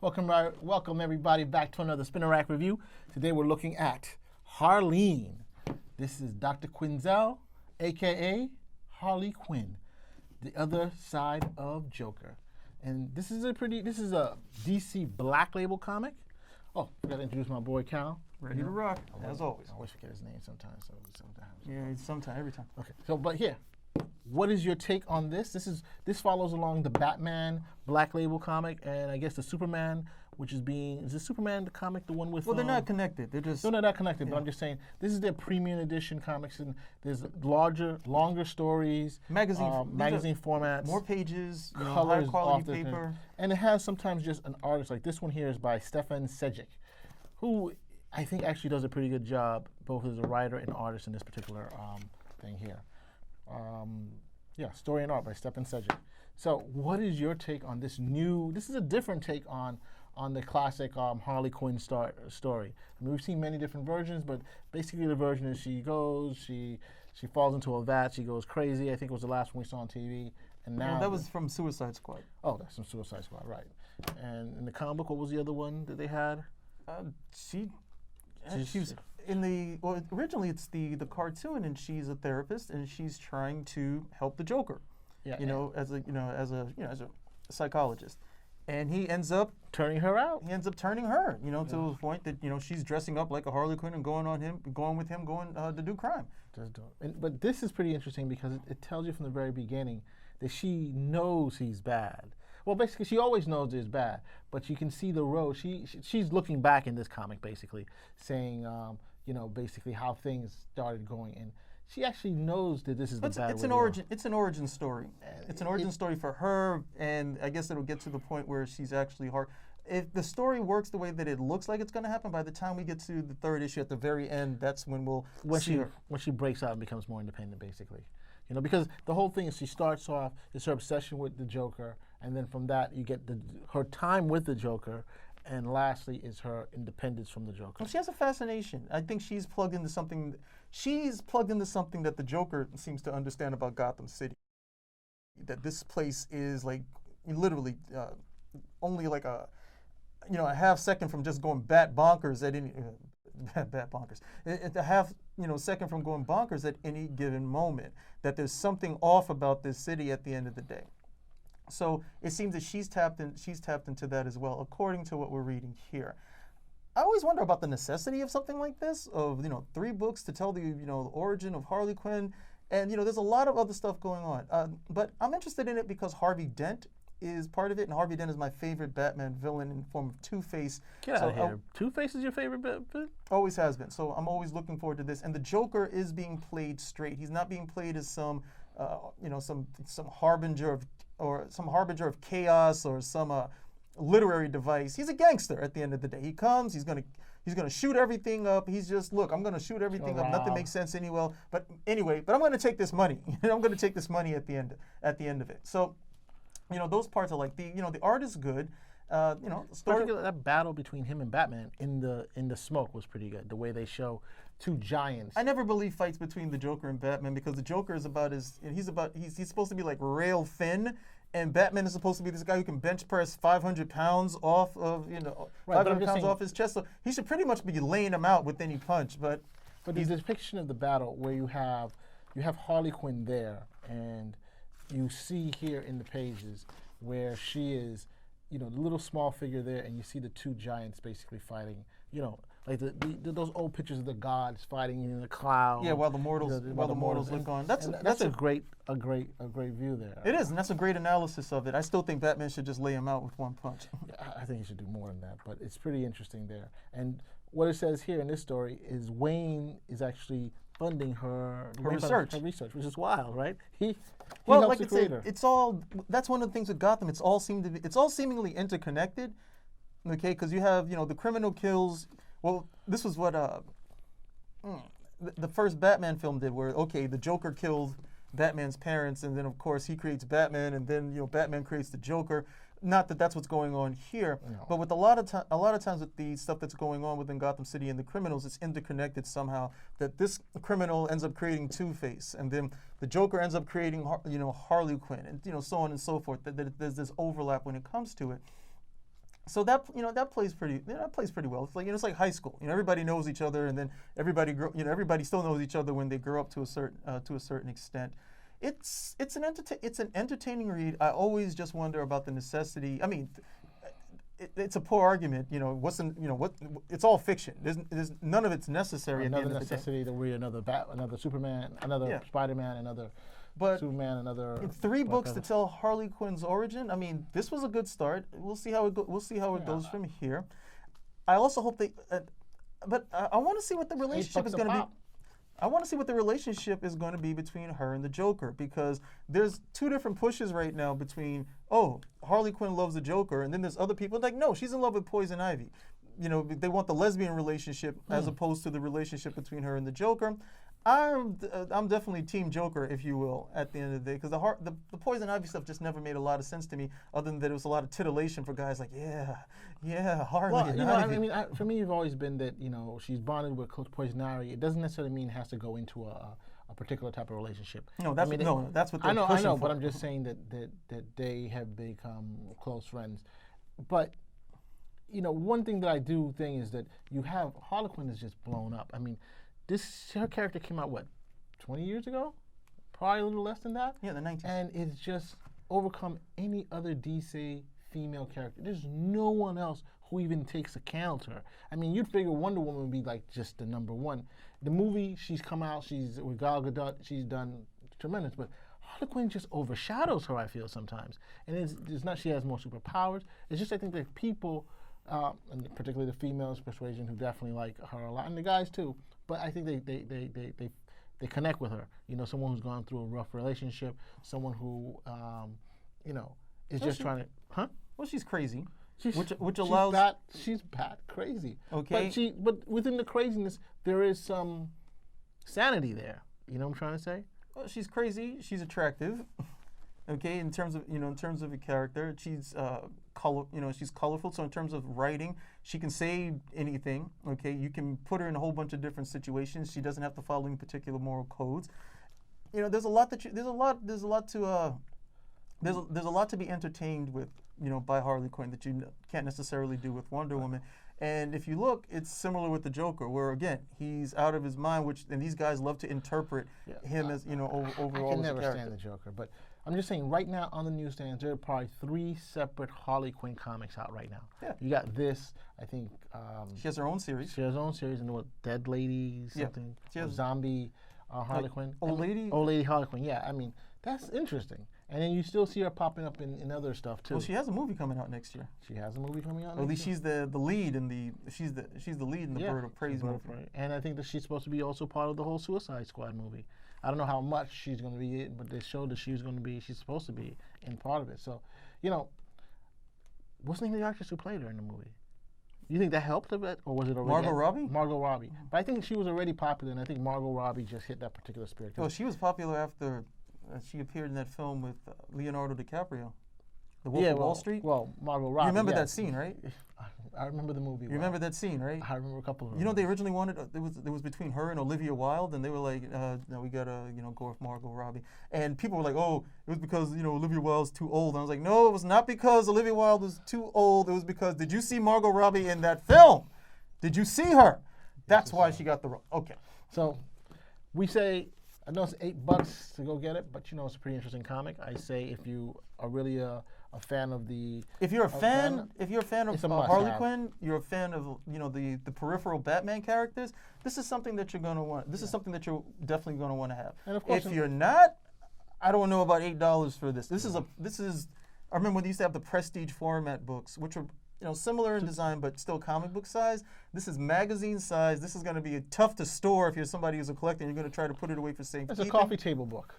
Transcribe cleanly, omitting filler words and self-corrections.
Welcome everybody back to another Spinner Rack review. Today we're looking at Harleen. This is Dr. Quinzel, aka Harley Quinn, the other side of Joker. And this is a DC Black Label comic. Oh, forgot to introduce my boy Cal. Ready to rock, as always. I always forget his name sometimes. Every time. Okay, but here, what is your take on this? This follows along the Batman Black Label comic, and I guess the Superman, which is the Superman the comic, the one with? Well, they're not connected. They're just. No, they're not connected. Yeah. But I'm just saying this is their premium edition comics, and there's longer stories, magazine formats, more pages, colors, high quality paper, and it has sometimes just an artist. Like this one here is by Stefan Sejic, who I think actually does a pretty good job, both as a writer and artist in this particular thing here. Story and art by Stefan Sejic. So what is your take on this this is a different take on the classic Harley Quinn story. I mean, we've seen many different versions, but basically the version is she falls into a vat, she goes crazy. I think it was the last one we saw on TV. And now that was from Suicide Squad. Oh, that's from Suicide Squad, right. And in the comic book, what was the other one that they had? She was originally it's the cartoon, and she's a therapist, and she's trying to help the Joker. Yeah, as a psychologist, and he ends up turning her out. He ends up turning her, to the point that she's dressing up like a Harley Quinn and going with him to do crime. But this is pretty interesting because it tells you from the very beginning that she knows he's bad. Well, basically, she always knows it's bad, but you can see the road. She's looking back in this comic, basically, saying, basically how things started going. And she actually knows that this is the bad way. It's an origin story. It's an origin story for her, and I guess it'll get to the point where she's actually hard. If the story works the way that it looks like it's going to happen, by the time we get to the third issue at the very end, that's when we'll see her. When she breaks out and becomes more independent, basically. Because the whole thing is she starts off, it's her obsession with the Joker, and then from that you get her time with the Joker, and lastly is her independence from the Joker. Well, she has a fascination. I think she's plugged into something. She's plugged into something that the Joker seems to understand about Gotham City. That this place is like literally only like a half second from just going bat bonkers at any. Bat bonkers. A half, second from going bonkers at any given moment. That there's something off about this city at the end of the day. So it seems that she's tapped into that as well, according to what we're reading here. I always wonder about the necessity of something like this, of 3 books to tell the origin of Harley Quinn, and there's a lot of other stuff going on. But I'm interested in it because Harvey Dent is part of it, and Harvey Dent is my favorite Batman villain in the form of Two-Face. Get out of here. Two-Face is your favorite Batman? Always has been. So I'm always looking forward to this. And the Joker is being played straight. He's not being played as some harbinger of chaos or some literary device. He's a gangster at the end of the day. He comes. He's gonna shoot everything up. He's just, look, I'm gonna shoot everything up. Nothing makes sense anyway. But I'm gonna take this money. I'm gonna take this money at the end of it. So. Those parts are like the art is good. Particularly that battle between him and Batman in the smoke was pretty good. The way they show two giants. I never believe fights between the Joker and Batman because the Joker is he's supposed to be like rail thin, and Batman is supposed to be this guy who can bench press 500 pounds off of 500 pounds off his chest. So he should pretty much be laying him out with any punch. But the depiction of the battle where you have Harley Quinn there, and you see here in the pages where she is, the little small figure there, and you see the two giants basically fighting, like those old pictures of the gods fighting in the cloud. Yeah, while the mortals look on. That's a great view there. It is, and that's a great analysis of it. I still think Batman should just lay him out with one punch. I think he should do more than that, but it's pretty interesting there. And what it says here in this story is Wayne is actually funding her research, which is wild, right? He helps the creator. That's one of the things with Gotham. It's all seemingly interconnected. Okay, because you have the criminal kills. Well, this was what the first Batman film did, where the Joker killed Batman's parents, and then of course he creates Batman, and then Batman creates the Joker. Not that that's what's going on here, but with a lot of times with the stuff that's going on within Gotham City and the criminals, it's interconnected somehow. That this criminal ends up creating Two-Face, and then the Joker ends up creating Harley Quinn, and so on and so forth. That there's this overlap when it comes to it. So that plays pretty well. It's like it's like high school. Everybody knows each other, and then everybody still knows each other when they grow up to a certain extent. It's an entertaining read. I always just wonder about the necessity. I mean, it's a poor argument. It's all fiction. There's none of it's necessary. Another at the end necessity of the day. to read another Superman, another Spider-Man, another Superman, another. 3 books to tell Harley Quinn's origin. I mean, this was a good start. We'll see how it goes from here. I also hope but I want to see what the relationship is going to be. I want to see what the relationship is going to be between her and the Joker, because there's 2 different pushes right now between, Harley Quinn loves the Joker, and then there's other people like, no, she's in love with Poison Ivy. They want the lesbian relationship as opposed to the relationship between her and the Joker. I'm definitely Team Joker, if you will, at the end of the day, because the Poison Ivy stuff just never made a lot of sense to me, other than that it was a lot of titillation for guys like, Harley. Well, and Ivy. I mean, for me, you've always been that she's bonded with Poison Ivy. It doesn't necessarily mean it has to go into a particular type of relationship. No, that's what they're I know, pushing but for. I'm just saying that they have become close friends. But one thing that I do think is that you have Harley Quinn is just blown up. I mean, her character came out 20 years ago, probably a little less than that. Yeah, the 90s. And it's just overcome any other DC female character. There's no one else who even takes account of her. I mean, you'd figure Wonder Woman would be like just the number one. The movie, she's come out, she's with Gal Gadot, she's done tremendous, but Harley Quinn just overshadows her, I feel, sometimes. And it's not she has more superpowers. It's just I think that people, and particularly the females persuasion, who definitely like her a lot, and the guys too, but I think they connect with her. Someone who's gone through a rough relationship, someone who, is just trying to, Well, she's crazy. Which allows she's bat crazy. Okay. But within the craziness there is some sanity there. You know what I'm trying to say? Well, she's crazy. She's attractive. Okay, in terms of a character, she's she's colorful. So in terms of writing, she can say anything. Okay, you can put her in a whole bunch of different situations. She doesn't have to follow any particular moral codes. There's a lot to be entertained with. By Harley Quinn that you can't necessarily do with Wonder Woman. And if you look, it's similar with the Joker, where again he's out of his mind, and these guys love to interpret him as overall. I can as a never stand the Joker, but I'm just saying right now on the newsstands there are probably 3 separate Harley Quinn comics out right now. Yeah. You got this, I think. She has her own series. She has her own series, and Dead Lady something, She has zombie Harley Quinn. Old Lady Harley Quinn. Yeah, I mean that's interesting. And then you still see her popping up in other stuff too. Well, she has a movie coming out next year. She has a movie coming out. Or at least she's the lead in she's the lead in the Bird of Prey movie. And I think that she's supposed to be also part of the whole Suicide Squad movie. I don't know how much she's going to be in, but they showed that she's supposed to be in part of it. So, what's the name of the actress who played her in the movie? You think that helped a bit, or was it already Margot Robbie? Margot Robbie. But I think she was already popular, and I think Margot Robbie just hit that particular spirit. Well, she was popular after she appeared in that film with Leonardo DiCaprio, The Wolf of Wall Street. Well, Margot Robbie. You remember that scene, right? I remember the movie. You remember that scene, right? I remember a couple of them. They originally wanted it was between her and Olivia Wilde, and they were like, no, we gotta go with Margot Robbie. And people were like, oh, it was because Olivia Wilde's too old. And I was like, no, it was not because Olivia Wilde was too old. It was because did you see Margot Robbie in that film? Did you see her? That's why she got the role. Okay. So we say. I know it's $8 to go get it, but it's a pretty interesting comic. I say if you are really a fan of the, if you're a fan of Harley Quinn, you're a fan of the peripheral Batman characters. This is something that you're gonna want. This is something that you're definitely gonna want to have. And of course, if you're not, I don't know about $8 for this. This is. I remember when they used to have the prestige format books, which were similar in design, but still comic book size. This is magazine size. This is going to be tough to store if you're somebody who's a collector and you're going to try to put it away for safety. It's a coffee table book.